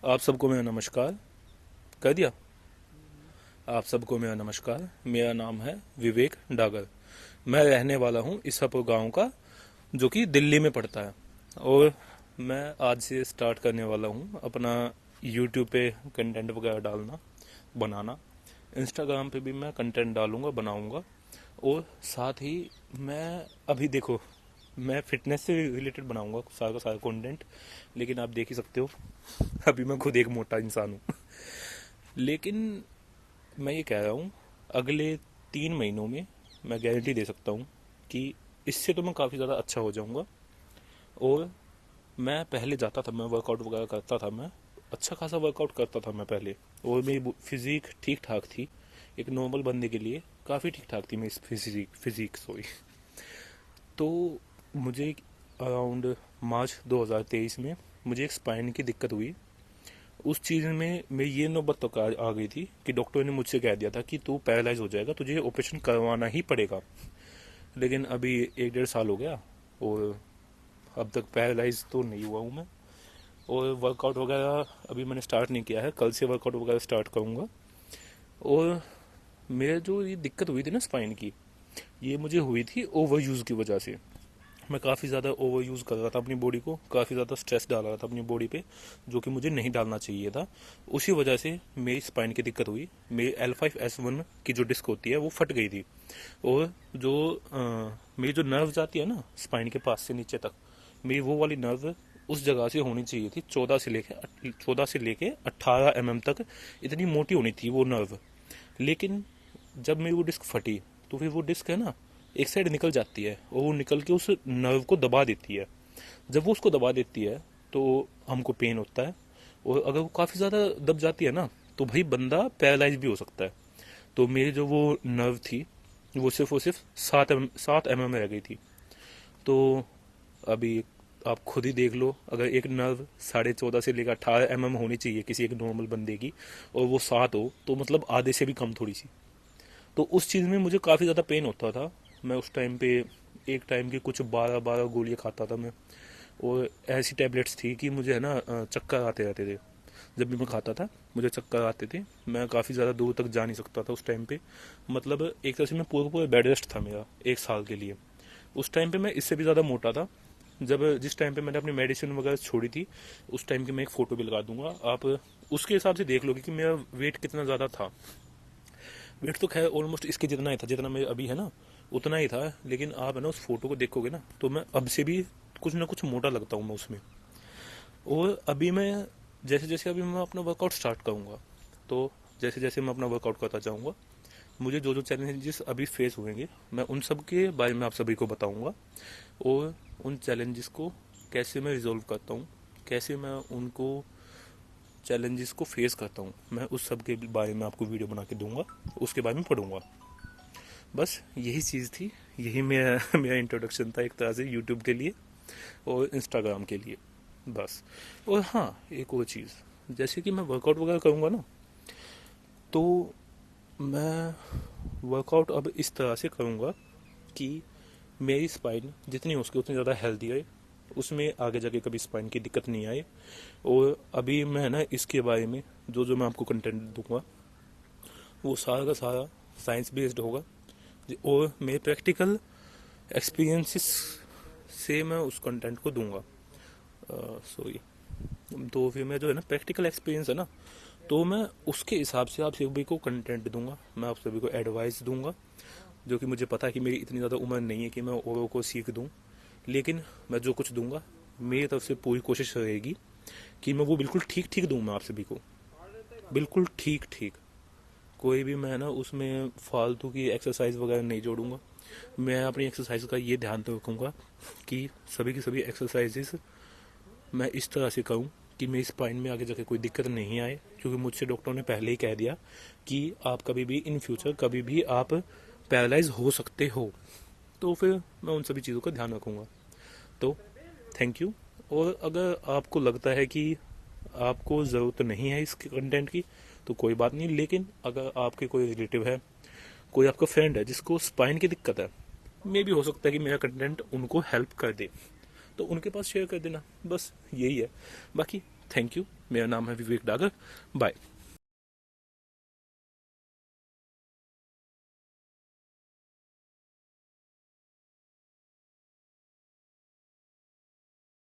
आप सबको मेरा नमस्कार। कर दिया। आप सबको मेरा नमस्कार। मेरा नाम है विवेक डागर। मैं रहने वाला हूँ ईसापुर गांव का, जो कि दिल्ली में पड़ता है। और मैं आज से स्टार्ट करने वाला हूँ अपना यूट्यूब पे कंटेंट वगैरह डालना, बनाना। इंस्टाग्राम पे भी मैं कंटेंट डालूंगा, बनाऊंगा। और साथ ही मैं अभी देखो, मैं फिटनेस से रिलेटेड बनाऊंगा सारा का सारा कंटेंट। लेकिन आप देख ही सकते हो, अभी मैं खुद एक मोटा इंसान हूँ। लेकिन मैं ये कह रहा हूँ, अगले 3 महीनों में मैं गारंटी दे सकता हूँ कि इससे तो मैं काफ़ी ज़्यादा अच्छा हो जाऊँगा। और मैं पहले जाता था, मैं वर्कआउट वगैरह करता था, मैं अच्छा खासा वर्कआउट करता था मैं पहले। और मेरी फिज़ीक ठीक ठाक थी, एक नॉर्मल बंदे के लिए काफ़ी ठीक ठाक थी मेरी फिज़ीक सॉरी। तो मुझे अराउंड मार्च 2023 में मुझे एक स्पाइन की दिक्कत हुई। उस चीज़ में मैं ये नौबत तक आ गई थी कि डॉक्टर ने मुझसे कह दिया था कि तू पैरालाइज हो जाएगा, तुझे ऑपरेशन करवाना ही पड़ेगा। लेकिन अभी 1 डेढ़ साल हो गया और अब तक पैरालाइज तो नहीं हुआ हूँ मैं। और वर्कआउट वगैरह अभी मैंने स्टार्ट नहीं किया है, कल से वर्कआउट वगैरह स्टार्ट करूँगा। और मेरे जो ये दिक्कत हुई थी ना स्पाइन की, ये मुझे हुई थी ओवर यूज़ की वजह से। मैं काफ़ी ज़्यादा ओवर यूज़ कर रहा था अपनी बॉडी को, काफ़ी ज़्यादा स्ट्रेस डाल रहा था अपनी बॉडी पे, जो कि मुझे नहीं डालना चाहिए था। उसी वजह से मेरी स्पाइन की दिक्कत हुई। मेरी L5S1 की जो डिस्क होती है वो फट गई थी। और जो मेरी जो नर्व जाती है ना स्पाइन के पास से नीचे तक, मेरी वो वाली नर्व उस जगह से होनी चाहिए थी। 14 से लेके 18 mm तक इतनी मोटी होनी थी वो नर्व। लेकिन जब मेरी वो डिस्क फटी, तो फिर वो डिस्क है ना, एक साइड निकल जाती है और वो निकल के उस नर्व को दबा देती है। जब वो उसको दबा देती है तो हमको पेन होता है। और अगर वो काफ़ी ज़्यादा दब जाती है ना, तो भाई बंदा पैरालाइज भी हो सकता है। तो मेरी जो वो नर्व थी, वो सिर्फ और सिर्फ 7 mm में रह गई थी। तो अभी आप खुद ही देख लो, अगर एक नर्व 14.5 से लेकर 18 mm होनी चाहिए किसी एक नॉर्मल बंदे की, और वो 7 हो, तो मतलब आधे से भी कम थोड़ी सी। तो उस चीज़ में मुझे काफ़ी ज़्यादा पेन होता था। मैं उस टाइम पे एक टाइम की कुछ 12-12 गोलियाँ खाता था मैं। और ऐसी टैबलेट्स थी कि मुझे है ना चक्कर आते रहते थे। जब भी मैं खाता था मुझे चक्कर आते थे। मैं काफ़ी ज़्यादा दूर तक जा नहीं सकता था उस टाइम पे। मतलब एक तरह से मैं पूरा पूरा बेड रेस्ट था मेरा 1 साल के लिए। उस टाइम पे मैं इससे भी ज़्यादा मोटा था। जब जिस टाइम पे मैंने अपनी मेडिसिन वगैरह छोड़ी थी, उस टाइम की मैं एक फ़ोटो भी लगा दूंगा, आप उसके हिसाब से देख लोगे कि मेरा वेट कितना ज़्यादा था। वेट तो खैर ऑलमोस्ट इसके जितना ही था जितना मेरे अभी है ना, उतना ही था। लेकिन आप है ना उस फोटो को देखोगे ना, तो मैं अब से भी कुछ ना कुछ मोटा लगता हूँ मैं उसमें। और अभी मैं जैसे जैसे अभी मैं अपना वर्कआउट स्टार्ट करूँगा, तो जैसे जैसे मैं अपना वर्कआउट करता जाऊँगा, मुझे जो जो चैलेंजेस अभी फेस होंगे, मैं उन सब के बारे में आप सभी को बताऊँगा। और उन चैलेंजेस को कैसे मैं रिजॉल्व करता हूँ, कैसे मैं उनको चैलेंजेस को फेस करता हूँ, मैं उस सब के बारे में आपको वीडियो बना के दूंगा, उसके बारे में पढ़ूंगा। बस यही चीज़ थी। यही मेरा मेरा इंट्रोडक्शन था एक तरह से यूट्यूब के लिए और इंस्टाग्राम के लिए। बस। और हाँ, एक और चीज़, जैसे कि मैं वर्कआउट वगैरह करूँगा ना, तो मैं वर्कआउट अब इस तरह से करूँगा कि मेरी स्पाइन जितनी हो सके उतनी ज़्यादा हेल्दी रहे, उसमें आगे जाके कभी स्पाइन की दिक्कत नहीं आए। और अभी मैं ना इसके बारे में जो जो मैं आपको कंटेंट दूंगा, वो सारा का सारा साइंस बेस्ड होगा। और मेरे प्रैक्टिकल एक्सपीरियंसेस से मैं उस कंटेंट को दूंगा। सॉरी। तो फिर मैं जो है ना प्रैक्टिकल एक्सपीरियंस है ना, तो मैं उसके हिसाब से आप सभी को कंटेंट दूंगा, मैं आप सभी को एडवाइस दूंगा। जो कि मुझे पता है कि मेरी इतनी ज़्यादा उम्र नहीं है कि मैं औरों को सीख दूं। लेकिन मैं जो कुछ दूंगा, मेरी तरफ से पूरी कोशिश रहेगी कि मैं वो बिल्कुल ठीक ठीक दूं मैं आप सभी को, बिल्कुल ठीक ठीक। कोई भी मैं ना उसमें फालतू की एक्सरसाइज वगैरह नहीं जोड़ूंगा। मैं अपनी एक्सरसाइज का ये ध्यान तो रखूंगा कि सभी की सभी एक्सरसाइजेस मैं इस तरह से करूं कि मेरी स्पाइन में आगे जाके कोई दिक्कत नहीं आए। क्योंकि मुझसे डॉक्टर ने पहले ही कह दिया कि आप कभी भी इन फ्यूचर कभी भी आप पैरालाइज हो सकते हो। तो फिर मैं उन सभी चीज़ों का ध्यान रखूंगा। तो थैंक यू। और अगर आपको लगता है कि आपको ज़रूरत नहीं है इस कंटेंट की, तो कोई बात नहीं। लेकिन अगर आपके कोई रिलेटिव है, कोई आपका फ्रेंड है जिसको स्पाइन की दिक्कत है, मे भी हो सकता है कि मेरा कंटेंट उनको हेल्प कर दे। तो उनके पास शेयर कर देना, बस यही है। बाकी थैंक यू। मेरा नाम है विवेक डागर। बाय।